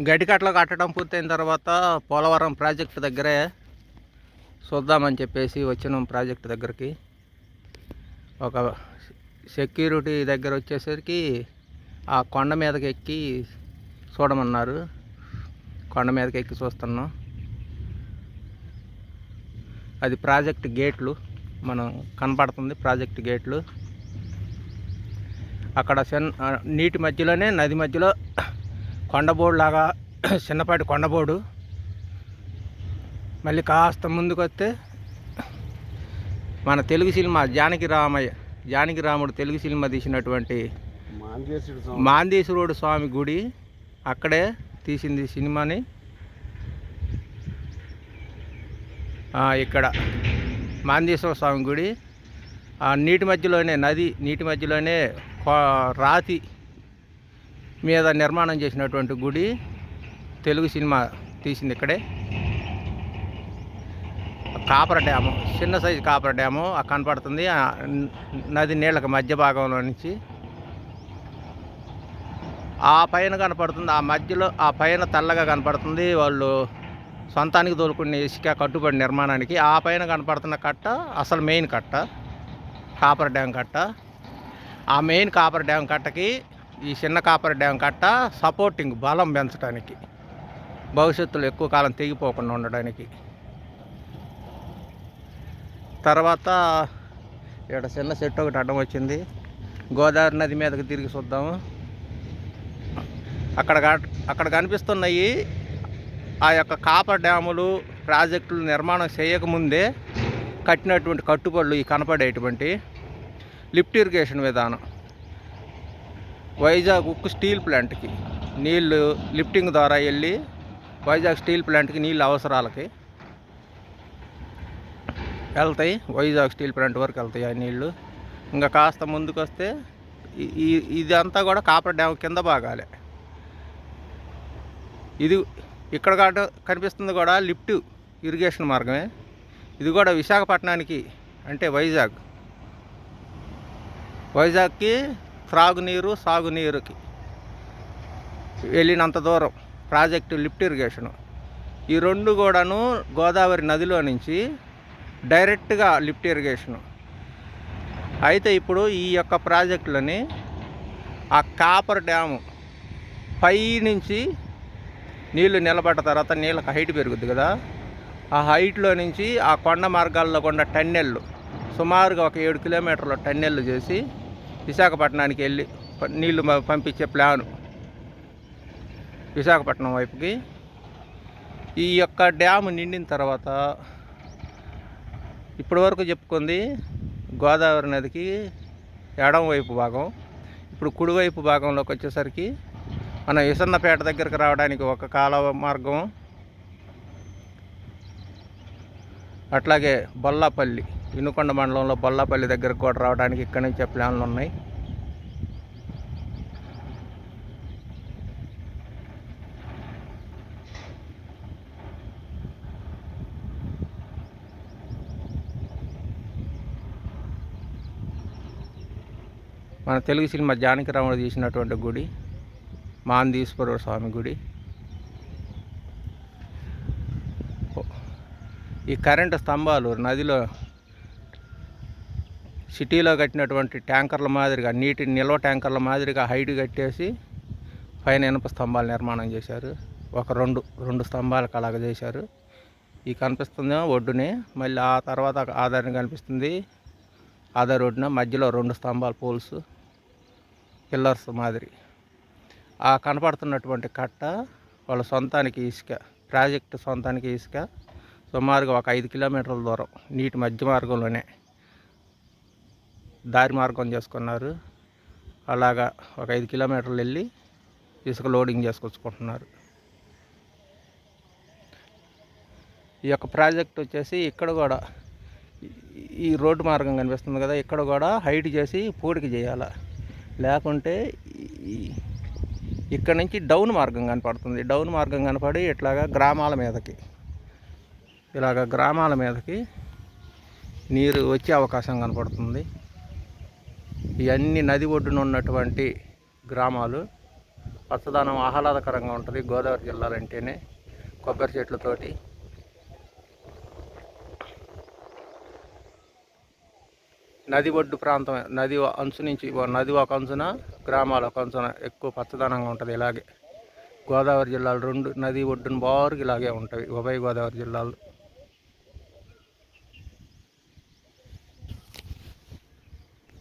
గడికట్లు కట్టడం పూర్తయిన తర్వాత పోలవరం ప్రాజెక్టు దగ్గరే చూద్దామని చెప్పేసి వచ్చినాం. ప్రాజెక్టు దగ్గరికి ఒక సెక్యూరిటీ దగ్గర వచ్చేసరికి ఆ కొండ మీదకి ఎక్కి చూడమన్నారు. కొండ మీదకి ఎక్కి చూస్తున్నాం. అది ప్రాజెక్ట్ గేట్లు మనం కనపడుతుంది. ప్రాజెక్ట్ గేట్లు అక్కడ నీటి మధ్యలోనే, నది మధ్యలో కొండబోర్డు లాగా చిన్నపాటి కొండబోర్డు. మళ్ళీ కాస్త ముందుకు వస్తే మన తెలుగు సినిమా జానకి రాముడు తెలుగు సినిమా తీసినటువంటి మాందేశ్వరుడు స్వామి గుడి అక్కడే తీసింది సినిమాని. ఇక్కడ మాందేశ్వర స్వామి గుడి ఆ నీటి మధ్యలోనే, నీటి మధ్యలోనే రాతి మీద నిర్మాణం చేసినటువంటి గుడి. తెలుగు సినిమా తీసింది ఇక్కడే. కాపర్ డ్యాము, చిన్న సైజు కాపర్ డ్యాము కనపడుతుంది నది నీళ్ళకి మధ్య భాగంలో నుంచి. ఆ పైన కనపడుతుంది, ఆ మధ్యలో ఆ పైన తెల్లగా కనపడుతుంది వాళ్ళు సొంతానికి తోలుకునే ఇసుక కట్టుబడి నిర్మాణానికి. ఆ పైన కనపడుతున్న కట్ట అసలు మెయిన్ కట్ట, కాపర్ డ్యామ్ కట్ట. ఆ మెయిన్ కాపర్ డ్యామ్ కట్టకి ఈ చిన్న కాపర్ డ్యామ్ కట్ట సపోర్టింగ్, బలం పెంచడానికి, భవిష్యత్తులో ఎక్కువ కాలం తెగిపోకుండా ఉండడానికి. తర్వాత ఇక్కడ చిన్న చెట్టు ఒకటి అడ్డం వచ్చింది. గోదావరి నది మీదకి తిరిగి చూద్దాము. అక్కడ కనిపిస్తున్నాయి ఆ యొక్క కాపర్ డ్యాములు ప్రాజెక్టులు నిర్మాణం చేయకముందే కట్టినటువంటి కట్టుబడులు. ఈ కనపడేటువంటి లిఫ్ట్ ఇరిగేషన్ విధానం. వైజాగ్ ఉక్కు స్టీల్ ప్లాంట్కి నీళ్లు లిఫ్టింగ్ ద్వారా వెళ్ళి వైజాగ్ స్టీల్ ప్లాంట్కి నీళ్ళు అవసరాలకి వెళ్తాయి. వైజాగ్ స్టీల్ ప్లాంట్ వరకు వెళ్తాయి ఆ నీళ్ళు. ఇంకా కాస్త ముందుకు వస్తే ఇదంతా కూడా కాపర్ డ్యామ్ కింద భాగాలే. ఇది ఇక్కడ కనిపిస్తుంది కూడా లిఫ్ట్ ఇరిగేషన్ మార్గమే. ఇది కూడా విశాఖపట్నానికి, అంటే వైజాగ్కి త్రాగునీరు, సాగునీరుకి వెళ్ళినంత దూరం ప్రాజెక్టు లిఫ్ట్ ఇరిగేషను. ఈ రెండు కూడాను గోదావరి నదిలో నుంచి డైరెక్ట్గా లిఫ్ట్ ఇరిగేషను. అయితే ఇప్పుడు ఈ యొక్క ప్రాజెక్టులని ఆ కాపర్ డ్యాము పై నుంచి నీళ్లు నిలబడ్డ తర్వాత నీళ్ళకి హైట్ పెరుగుద్ది కదా, ఆ హైట్లో నుంచి ఆ కొండ మార్గాల్లో కూడా టన్నెళ్ళు, సుమారుగా ఒక 7 కిలోమీటర్ల టన్నెళ్ళు చేసి విశాఖపట్నానికి వెళ్ళి నీళ్లు పంపించే ప్లాను విశాఖపట్నం వైపుకి. ఈ యొక్క డ్యాము నిండిన తర్వాత ఇప్పటి వరకు చెప్పుకుంది గోదావరి నదికి ఎడం వైపు భాగం. ఇప్పుడు కుడివైపు భాగంలోకి వచ్చేసరికి మన విసన్నపేట దగ్గరకు రావడానికి ఒక కాలువ మార్గం, అట్లాగే బొల్లాపల్లి, వినుకొండ మండలంలో బొల్లాపల్లి దగ్గరకు కూడా రావడానికి ఇక్కడి నుంచే ప్లాన్లు ఉన్నాయి. మన తెలుగు సినిమా జానకి రాముడు తీసినటువంటి గుడి మాందేశ్వర స్వామి గుడి. ఈ కరెంటు స్తంభాలు నదిలో సిటీలో కట్టినటువంటి ట్యాంకర్ల మాదిరిగా, నీటి నిల్వ ట్యాంకర్ల మాదిరిగా హైట్ కట్టేసి పైన ఇనుప స్తంభాలు నిర్మాణం చేశారు. ఒక రెండు స్తంభాలకు అలాగ చేశారు. ఈ కనిపిస్తుందేమో ఒడ్డునే, మళ్ళీ ఆ తర్వాత ఆధారం కనిపిస్తుంది. ఆధార్ ఒడ్డున మధ్యలో 2 స్తంభాలు, పోల్స్, పిల్లర్స్ మాదిరి. ఆ కనపడుతున్నటువంటి కట్ట వాళ్ళ సొంతానికి ఇసుక, ప్రాజెక్టు సొంతానికి ఇసుక సుమారుగా ఒక 5 కిలోమీటర్ల దూరం నీటి మధ్య మార్గంలోనే దారి మార్గం చేసుకున్నారు. అలాగా ఒక 5 కిలోమీటర్లు వెళ్ళి ఇసుక లోడింగ్ చేసుకొచ్చుకుంటున్నారు. ఈ యొక్క ప్రాజెక్ట్ వచ్చేసి ఇక్కడ కూడా ఈ రోడ్డు మార్గం కనిపిస్తుంది కదా, ఇక్కడ కూడా హైట్ చేసి పూడికి చేయాలి. లేకుంటే ఇక్కడ నుంచి డౌన్ మార్గం కనపడుతుంది. డౌన్ మార్గం కనపడి ఇట్లాగా గ్రామాల మీదకి నీరు వచ్చే అవకాశం కనపడుతుంది. ఇవన్నీ నది ఒడ్డున ఉన్నటువంటి గ్రామాలు. పచ్చదనం ఆహ్లాదకరంగా ఉంటుంది గోదావరి జిల్లాలంటేనే. కొబ్బరి చెట్లతోటి నది ఒడ్డు ప్రాంతం, నది అంచు నుంచి నది ఒక అంచున, గ్రామాల ఒక అంచున ఎక్కువ పచ్చదనంగా ఉంటుంది. ఇలాగే గోదావరి జిల్లాలు రెండు నది ఒడ్డున బారుగా ఇలాగే ఉంటాయి ఉభయ గోదావరి జిల్లాలు.